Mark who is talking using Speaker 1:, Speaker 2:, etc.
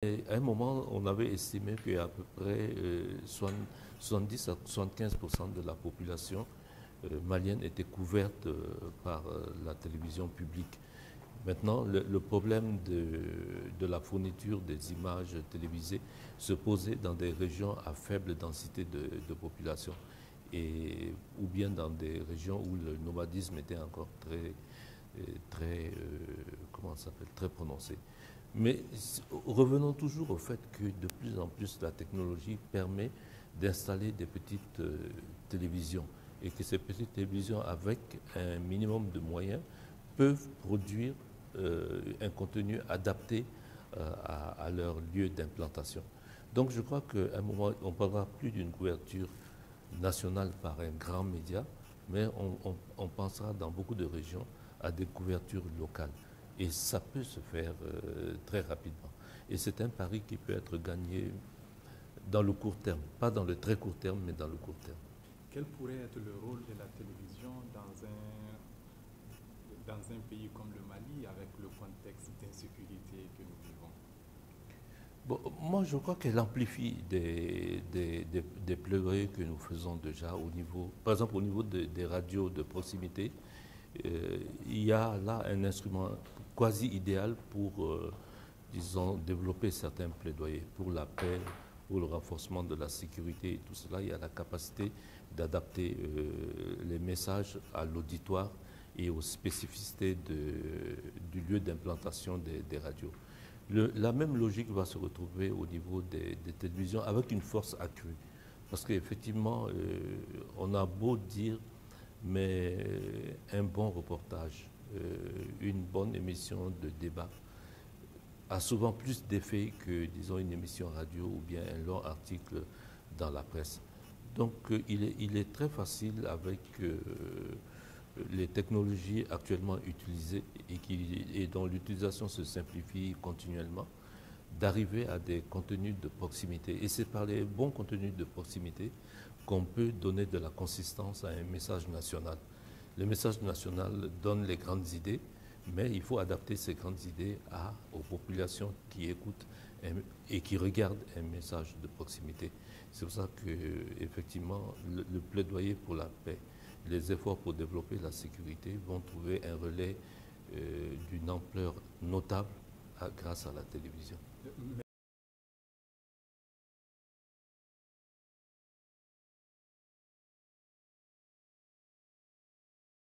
Speaker 1: Et à un moment, on avait estimé qu'à peu près 70 à 75% de la population malienne était couverte par la télévision publique. Maintenant, le problème de la fourniture des images télévisées se posait dans des régions à faible densité de population ou bien dans des régions où le nomadisme était encore comment ça s'appelle, très prononcé. Mais revenons toujours au fait que de plus en plus la technologie permet d'installer des petites télévisions et que ces petites télévisions, avec un minimum de moyens, peuvent produire un contenu adapté à leur lieu d'implantation. Donc je crois qu'à un moment, on ne parlera plus d'une couverture nationale par un grand média, mais on pensera dans beaucoup de régions à des couvertures locales. Et ça peut se faire très rapidement. Et c'est un pari qui peut être gagné dans le court terme, pas dans le très court terme, mais dans le court terme.
Speaker 2: Quel pourrait être le rôle de la télévision dans un pays comme le Mali, avec le contexte d'insécurité que nous vivons?
Speaker 1: Bon, moi, je crois qu'elle amplifie des plaidoyers que nous faisons déjà au niveau, par exemple au niveau des radios de proximité. Il y a là un instrument quasi idéal pour, disons, développer certains plaidoyers pour la paix, pour le renforcement de la sécurité et tout cela. Il y a la capacité d'adapter les messages à l'auditoire et aux spécificités du lieu d'implantation des radios. La même logique va se retrouver au niveau des télévisions avec une force accrue. Parce qu'effectivement, on a beau dire, mais un bon reportage, une bonne émission de débat a souvent plus d'effet que, disons, une émission radio ou bien un long article dans la presse. Donc, il est très facile avec les technologies actuellement utilisées et dont l'utilisation se simplifie continuellement, d'arriver à des contenus de proximité. Et c'est par les bons contenus de proximité qu'on peut donner de la consistance à un message national. Le message national donne les grandes idées, mais il faut adapter ces grandes idées aux populations qui écoutent et qui regardent un message de proximité. C'est pour ça que, effectivement, le plaidoyer pour la paix, les efforts pour développer la sécurité vont trouver un relais d'une ampleur notable grâce à la télévision.